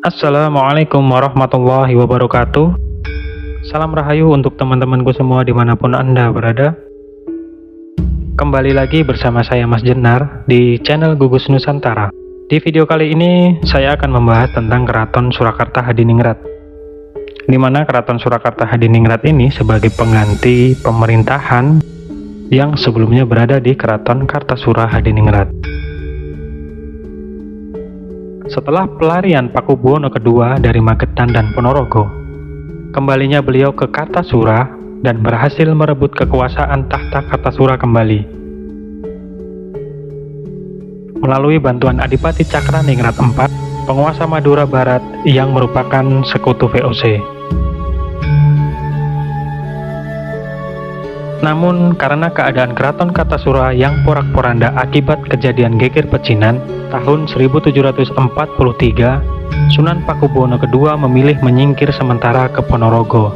Assalamualaikum warahmatullahi wabarakatuh. Salam rahayu untuk teman-temanku semua dimanapun Anda berada. Kembali lagi bersama saya Mas Jenar di channel Gugus Nusantara. Di video kali ini saya akan membahas tentang Keraton Surakarta Hadiningrat, di mana Keraton Surakarta Hadiningrat ini sebagai pengganti pemerintahan yang sebelumnya berada di Keraton Kartasura Hadiningrat. Setelah pelarian Pakubuwono II dari Magetan dan Ponorogo, kembalinya beliau ke Kartasura dan berhasil merebut kekuasaan tahta Kartasura kembali. Melalui bantuan Adipati Cakraningrat IV, penguasa Madura Barat yang merupakan sekutu VOC. Namun, karena keadaan Keraton Kartasura yang porak-poranda akibat kejadian geger pecinan tahun 1743, Sunan Pakubuwono II memilih menyingkir sementara ke Ponorogo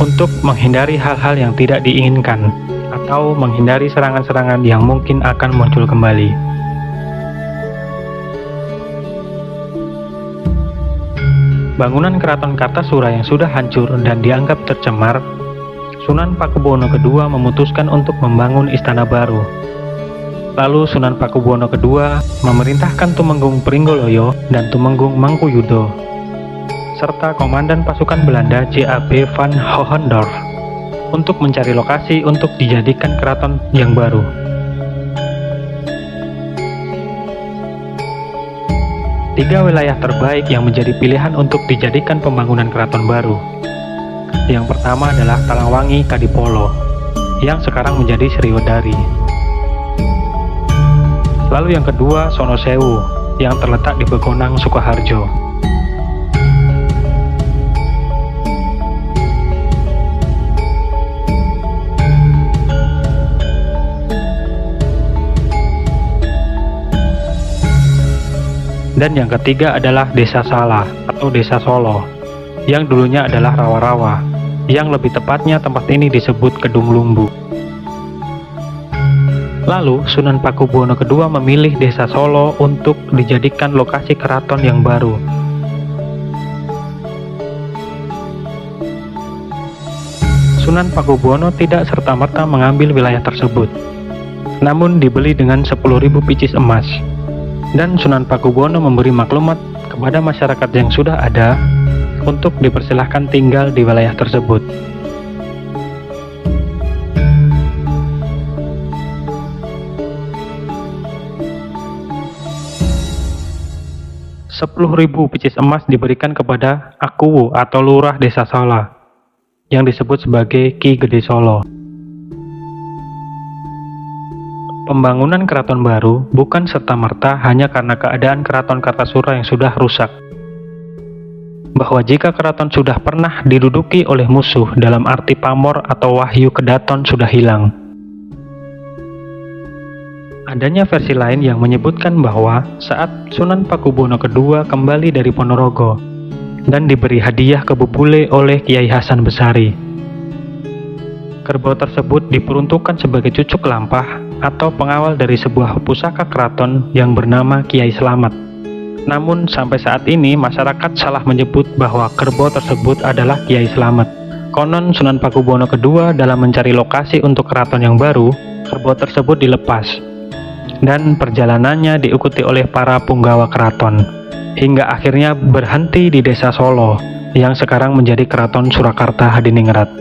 untuk menghindari hal-hal yang tidak diinginkan atau menghindari serangan-serangan yang mungkin akan muncul kembali. Bangunan Keraton Kartasura yang sudah hancur dan dianggap tercemar, Sunan Pakubuwono II memutuskan untuk membangun istana baru. Lalu Sunan Pakubuwono II memerintahkan Tumenggung Pringgoloyo dan Tumenggung Mangkuyudo, serta Komandan Pasukan Belanda J.A.B. van Hohendorf untuk mencari lokasi untuk dijadikan keraton yang baru. Tiga wilayah terbaik yang menjadi pilihan untuk dijadikan pembangunan keraton baru. Yang pertama adalah Talangwangi Kadipolo, yang sekarang menjadi Sriwedari. Lalu yang kedua Sonosewu, yang terletak di Begonang, Sukoharjo. Dan yang ketiga adalah Desa Salah atau Desa Solo, yang dulunya adalah Rawa-Rawa, yang lebih tepatnya tempat ini disebut Kedung Lumbu. Lalu Sunan Pakubuwono II memilih Desa Solo untuk dijadikan lokasi keraton yang baru. Sunan Pakubuwono tidak serta-merta mengambil wilayah tersebut, namun dibeli dengan 10.000 picis emas. Dan Sunan Pakubuwono memberi maklumat kepada masyarakat yang sudah ada untuk dipersilahkan tinggal di wilayah tersebut. Sepuluh picis emas diberikan kepada Akuwu atau Lurah Desa Sala, yang disebut sebagai Ki Gede Solo. Pembangunan keraton baru bukan serta-merta hanya karena keadaan Keraton Kartasura yang sudah rusak, bahwa jika keraton sudah pernah diduduki oleh musuh dalam arti pamor atau wahyu kedaton sudah hilang. Adanya versi lain yang menyebutkan bahwa saat Sunan Pakubuwono II kembali dari Ponorogo dan diberi hadiah ke Bubule oleh Kiai Hasan Besari, kerbau tersebut diperuntukkan sebagai cucuk lampah atau pengawal dari sebuah pusaka keraton yang bernama Kiai Slamet. Namun sampai saat ini masyarakat salah menyebut bahwa kerbau tersebut adalah Kiai Slamet. Konon Sunan Pakubuwono II dalam mencari lokasi untuk keraton yang baru, kerbau tersebut dilepas dan perjalanannya diikuti oleh para punggawa keraton hingga akhirnya berhenti di Desa Solo yang sekarang menjadi Keraton Surakarta Hadiningrat.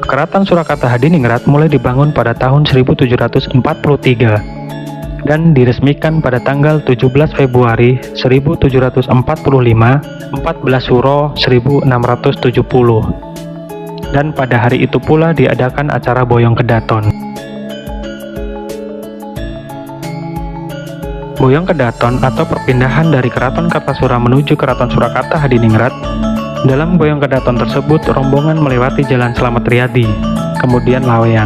Keraton Surakarta Hadiningrat mulai dibangun pada tahun 1743 dan diresmikan pada tanggal 17 Februari 1745, 14 Suro 1670. Dan pada hari itu pula diadakan acara Boyong Kedaton. Boyong Kedaton atau perpindahan dari Keraton Kartasura menuju Keraton Surakarta Hadiningrat. Dalam Boyong Kedaton tersebut, rombongan melewati Jalan Slamet Riyadi, kemudian Laweyan.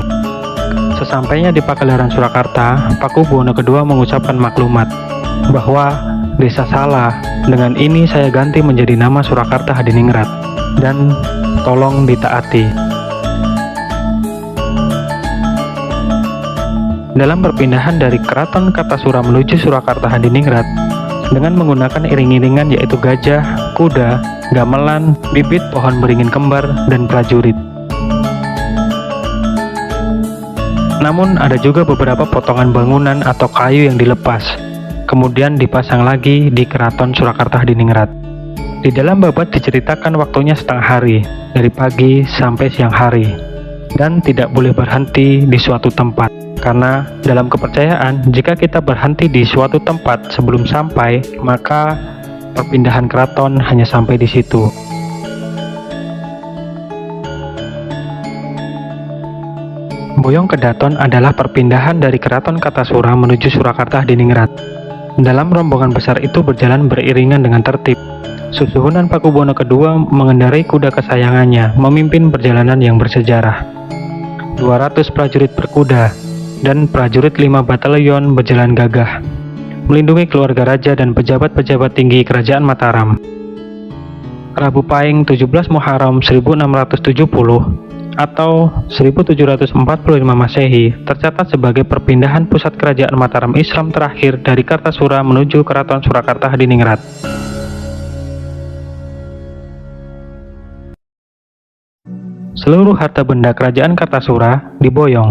Sesampainya di Pakelaran Surakarta, Pakubuwono II mengucapkan maklumat bahwa Desa Salah, dengan ini saya ganti menjadi nama Surakarta Hadiningrat, dan tolong ditaati. dalam perpindahan dari Keraton Kartasura menuju Surakarta Hadiningrat dengan menggunakan iring-iringan yaitu gajah, kuda, gamelan, bibit pohon beringin kembar, dan prajurit. Namun ada juga beberapa potongan bangunan atau kayu yang dilepas, kemudian dipasang lagi di Keraton Surakarta Hadiningrat. Di dalam babat diceritakan waktunya setengah hari, dari pagi sampai siang hari, dan tidak boleh berhenti di suatu tempat. Karena dalam kepercayaan, jika kita berhenti di suatu tempat sebelum sampai, maka perpindahan keraton hanya sampai di situ. Boyong Kedaton adalah perpindahan dari Keraton Kartasura menuju Surakarta Hadiningrat. Dalam rombongan besar itu berjalan beriringan dengan tertib. Susuhunan Pakubuwono II mengendarai kuda kesayangannya, memimpin perjalanan yang bersejarah. 200 prajurit berkuda dan prajurit 5 batalion berjalan gagah, melindungi keluarga raja dan pejabat-pejabat tinggi Kerajaan Mataram. Rabu Pahing 17 Muharram 1670 atau 1745 Masehi tercatat sebagai perpindahan pusat Kerajaan Mataram Islam terakhir dari Kartasura menuju Keraton Surakarta Hadiningrat. Seluruh harta benda Kerajaan Kartasura diboyong.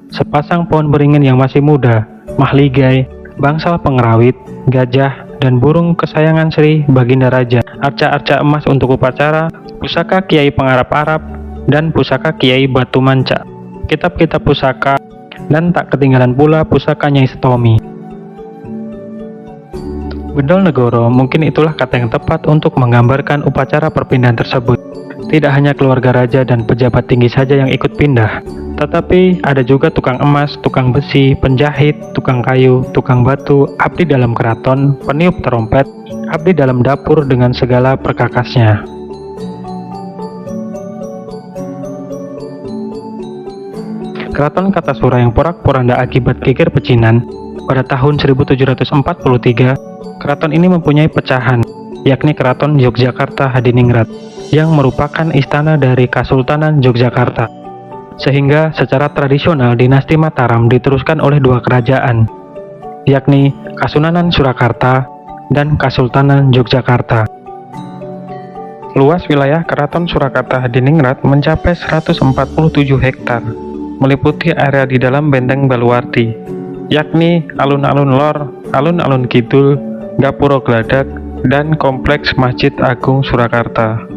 Sepasang pohon beringin yang masih muda, mahligai, bangsal pengerawit, gajah, dan burung kesayangan Sri Baginda Raja, arca-arca emas untuk upacara, pusaka Kiai Pengarap-arap, dan pusaka Kiai Batu Manca, kitab-kitab pusaka, dan tak ketinggalan pula pusaka Nyai Setomi. Gendol Negoro mungkin itulah kata yang tepat untuk menggambarkan upacara perpindahan tersebut. Tidak hanya keluarga raja dan pejabat tinggi saja yang ikut pindah, tetapi ada juga tukang emas, tukang besi, penjahit, tukang kayu, tukang batu, abdi dalam keraton, peniup terompet, abdi dalam dapur dengan segala perkakasnya. Keraton Kartasura yang porak-poranda akibat geger pecinan, pada tahun 1743, keraton ini mempunyai pecahan, yakni Keraton Yogyakarta Hadiningrat, yang merupakan istana dari Kasultanan Yogyakarta. Sehingga secara tradisional dinasti Mataram diteruskan oleh dua kerajaan, yakni Kasunanan Surakarta dan Kasultanan Yogyakarta. Luas wilayah Keraton Surakarta Hadiningrat mencapai 147 hektar, meliputi area di dalam Benteng Baluwarti, yakni alun-alun lor, alun-alun kidul, Gapuro Gladak, dan kompleks Masjid Agung Surakarta.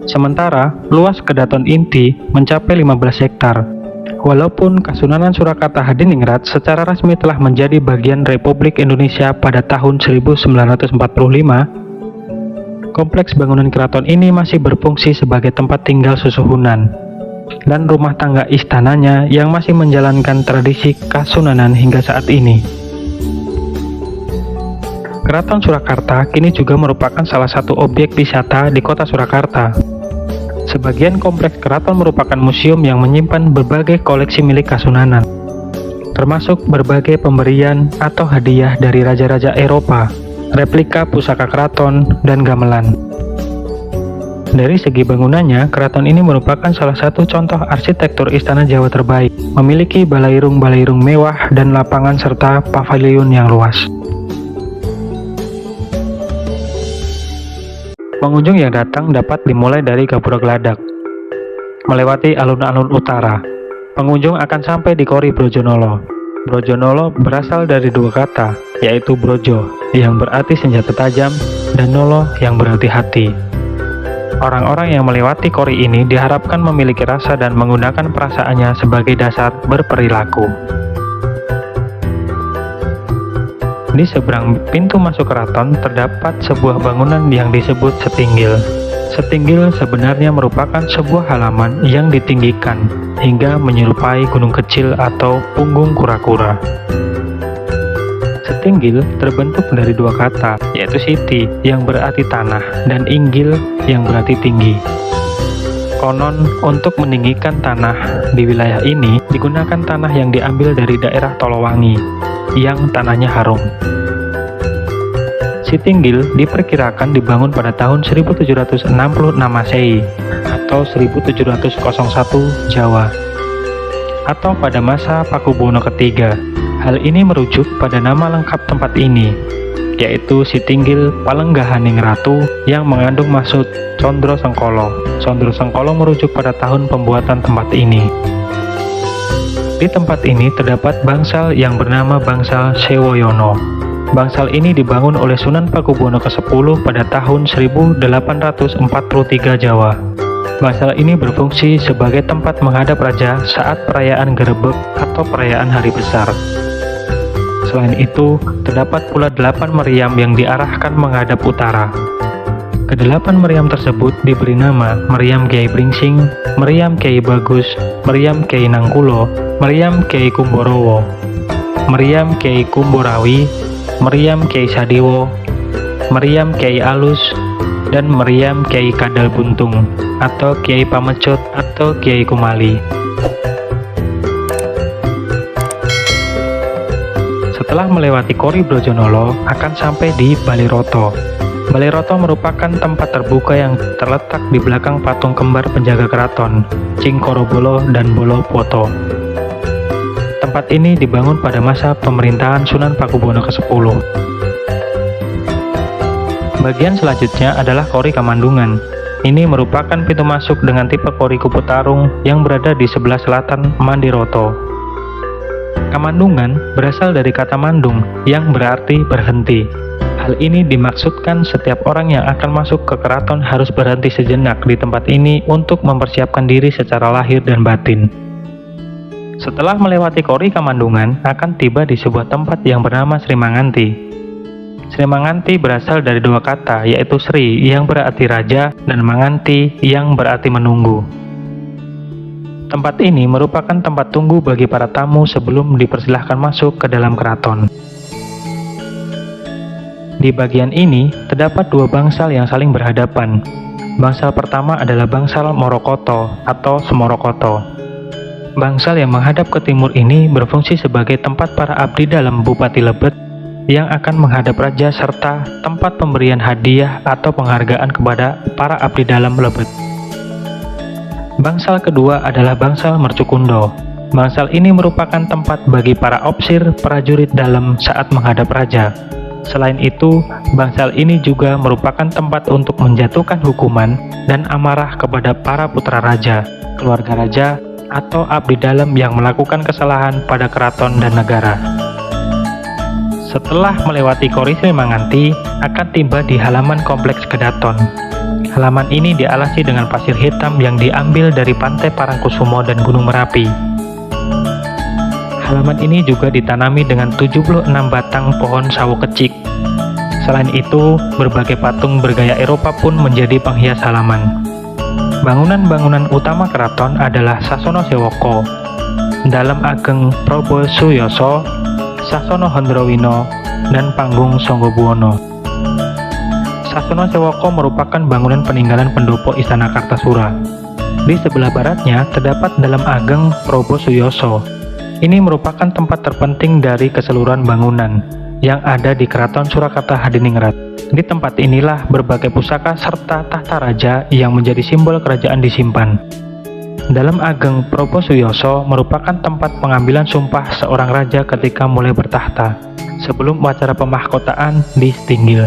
Sementara luas Kedaton inti mencapai 15 hektar. Walaupun Kasunanan Surakarta Hadiningrat secara resmi telah menjadi bagian Republik Indonesia pada tahun 1945, kompleks bangunan keraton ini masih berfungsi sebagai tempat tinggal susuhunan dan rumah tangga istananya yang masih menjalankan tradisi Kasunanan hingga saat ini. Keraton Surakarta kini juga merupakan salah satu objek wisata di kota Surakarta. Sebagian kompleks keraton merupakan museum yang menyimpan berbagai koleksi milik Kasunanan, termasuk berbagai pemberian atau hadiah dari raja-raja Eropa, replika pusaka keraton, dan gamelan. Dari segi bangunannya, keraton ini merupakan salah satu contoh arsitektur istana Jawa terbaik, memiliki balairung-balairung mewah dan lapangan serta pavilion yang luas. Pengunjung yang datang dapat dimulai dari Gapuro Gladak, melewati alun-alun utara. Pengunjung akan sampai di Kori Brojonolo. Brojonolo berasal dari dua kata, yaitu brojo, yang berarti senjata tajam, dan nolo, yang berarti hati. Orang-orang yang melewati Kori ini diharapkan memiliki rasa dan menggunakan perasaannya sebagai dasar berperilaku. Di seberang pintu masuk keraton terdapat sebuah bangunan yang disebut setinggil. Setinggil sebenarnya merupakan sebuah halaman yang ditinggikan hingga menyerupai gunung kecil atau punggung kura-kura. Setinggil terbentuk dari dua kata, yaitu siti yang berarti tanah dan inggil yang berarti tinggi. Konon untuk meninggikan tanah di wilayah ini digunakan tanah yang diambil dari daerah Tolowangi yang tanahnya harum. Sitinggil diperkirakan dibangun pada tahun 1766 Masehi atau 1701 Jawa. atau pada masa Pakubuwono III. Hal ini merujuk pada nama lengkap tempat ini, yaitu Sitinggil Palenggahaning Ratu, yang mengandung maksud Condro Sengkolo. Condro Sengkolo merujuk pada tahun pembuatan tempat ini. Di tempat ini terdapat bangsal yang bernama Bangsal Sewoyono. Bangsal ini dibangun oleh Sunan Pakubuwono ke-10 pada tahun 1843 Jawa. Bangsal ini berfungsi sebagai tempat menghadap raja saat perayaan Gerebek atau perayaan hari besar. Selain itu, terdapat pula 8 meriam yang diarahkan menghadap utara. Kedelapan meriam tersebut diberi nama Meriam Kyai Bringsing, Meriam Kyai Bagus, Meriam Kyai Nangkulo, Meriam Kyai Kumborowo, Meriam Kyai Kumborawi, Meriam Kyai Sadiwo, Meriam Kyai Alus, dan Meriam Kyai Kadal Buntung atau Kyai Pamecut atau Kyai Kumali. Setelah melewati Kori Brojonolo, akan sampai di Baliroto. Baliroto merupakan tempat terbuka yang terletak di belakang patung kembar penjaga keraton, Cingkorobolo dan Bolo Poto. Tempat ini dibangun pada masa pemerintahan Sunan Pakubuwono ke-10. Bagian selanjutnya adalah Kori Kamandungan. Ini merupakan pintu masuk dengan tipe Kori Kuputarung yang berada di sebelah selatan Mandiroto. Kamandungan berasal dari kata mandung yang berarti berhenti. Hal ini dimaksudkan setiap orang yang akan masuk ke keraton harus berhenti sejenak di tempat ini untuk mempersiapkan diri secara lahir dan batin. Setelah melewati Kori Kamandungan, akan tiba di sebuah tempat yang bernama Sri Manganti. Sri Manganti berasal dari dua kata, yaitu Sri yang berarti raja dan Manganti yang berarti menunggu. Tempat ini merupakan tempat tunggu bagi para tamu sebelum dipersilahkan masuk ke dalam keraton. Di bagian ini, terdapat dua bangsal yang saling berhadapan. Bangsal pertama adalah Bangsal Morokoto atau Semorokoto. Bangsal yang menghadap ke timur ini berfungsi sebagai tempat para abdi dalam Bupati Lebet yang akan menghadap raja serta tempat pemberian hadiah atau penghargaan kepada para abdi dalam Lebet. Bangsal kedua adalah Bangsal Mercukundo. Bangsal ini merupakan tempat bagi para opsir prajurit dalam saat menghadap raja. Selain itu, bangsal ini juga merupakan tempat untuk menjatuhkan hukuman dan amarah kepada para putra raja, keluarga raja, atau abdi dalam yang melakukan kesalahan pada keraton dan negara. Setelah melewati Kori Sri Manganti, akan tiba di halaman Kompleks Kedaton. Halaman ini dialasi dengan pasir hitam yang diambil dari Pantai Parangkusumo dan Gunung Merapi. Halaman ini juga ditanami dengan 76 batang pohon sawo kecik. Selain itu, berbagai patung bergaya Eropa pun menjadi penghias halaman. Bangunan-bangunan utama keraton adalah Sasono Sewoko, Dalem Ageng Probo Suyoso, Sasono Hondrowino, dan Panggung Songgobuwono. Sasono Sewoko merupakan bangunan peninggalan pendopo Istana Kartasura. Di sebelah baratnya terdapat Dalem Ageng Probo Suyoso. Ini merupakan tempat terpenting dari keseluruhan bangunan yang ada di Keraton Surakarta Hadiningrat. Di tempat inilah berbagai pusaka serta tahta raja yang menjadi simbol kerajaan disimpan. Dalem Ageng Probo Suyoso merupakan tempat pengambilan sumpah seorang raja ketika mulai bertahta sebelum acara pemahkotaan di Sitinggil.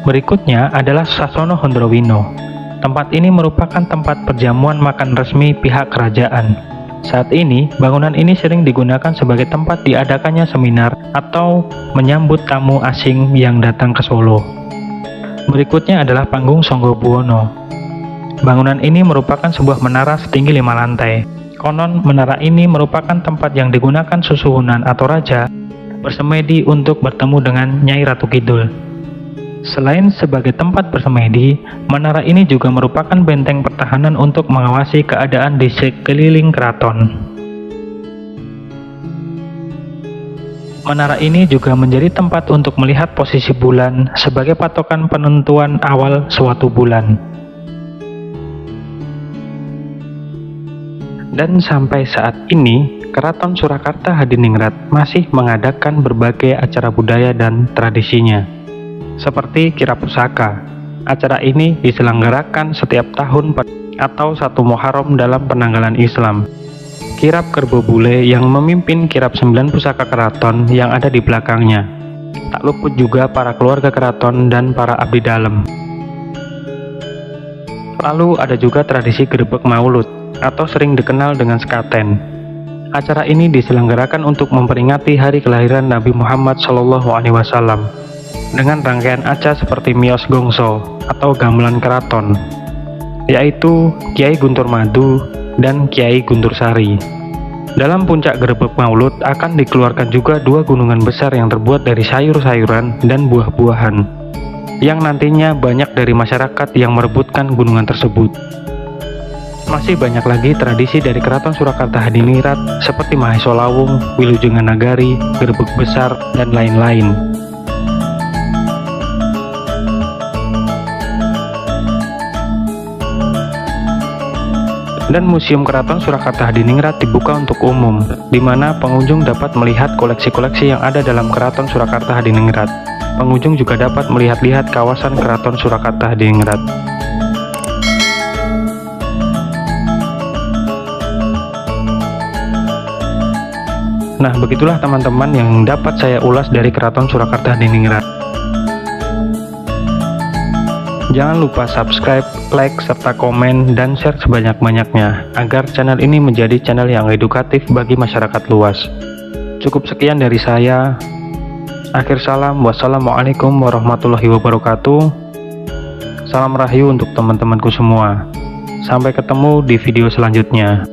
Berikutnya adalah Sasono Hondrowino. Tempat ini merupakan tempat perjamuan makan resmi pihak kerajaan. Saat ini, bangunan ini sering digunakan sebagai tempat diadakannya seminar atau menyambut tamu asing yang datang ke Solo. Berikutnya adalah Panggung Songgobuwono. Bangunan ini merupakan sebuah menara setinggi 5 lantai. Konon, menara ini merupakan tempat yang digunakan susuhunan atau raja bersemedi untuk bertemu dengan Nyai Ratu Kidul. Selain sebagai tempat bersemedi, menara ini juga merupakan benteng pertahanan untuk mengawasi keadaan di sekeliling keraton. Menara ini juga menjadi tempat untuk melihat posisi bulan sebagai patokan penentuan awal suatu bulan. Dan sampai saat ini, Keraton Surakarta Hadiningrat masih mengadakan berbagai acara budaya dan tradisinya, seperti Kirap Pusaka. Acara ini diselenggarakan setiap tahun atau 1 Muharram dalam penanggalan Islam. kirab Kerbo Bule yang memimpin kirab 9 pusaka keraton yang ada di belakangnya. Tak luput juga para keluarga keraton dan para abdi dalam. Lalu ada juga tradisi Grebeg Maulud atau sering dikenal dengan sekaten. Acara ini diselenggarakan untuk memperingati hari kelahiran Nabi Muhammad SAW dengan rangkaian acara seperti Mios Gongso atau gamelan keraton, yaitu Kiai Guntur Madu dan Kiai Guntur Sari. Dalam puncak Grebeg Maulud akan dikeluarkan juga 2 gunungan besar yang terbuat dari sayur-sayuran dan buah-buahan, yang nantinya banyak dari masyarakat yang merebutkan gunungan tersebut. Masih banyak lagi tradisi dari Keraton Surakarta Hadiningrat seperti Maheso Lawung, Wilujengan Nagari, Grebeg Besar, dan lain-lain. Dan Museum Keraton Surakarta Hadiningrat dibuka untuk umum, di mana pengunjung dapat melihat koleksi-koleksi yang ada dalam Keraton Surakarta Hadiningrat. Pengunjung juga dapat melihat-lihat kawasan Keraton Surakarta Hadiningrat. Nah, begitulah teman-teman yang dapat saya ulas dari Keraton Surakarta Hadiningrat. Jangan lupa subscribe, like, serta komen, dan share sebanyak-banyaknya, agar channel ini menjadi channel yang edukatif bagi masyarakat luas. Cukup sekian dari saya. Akhir salam, wassalamualaikum warahmatullahi wabarakatuh. Salam rahayu untuk teman-temanku semua. Sampai ketemu di video selanjutnya.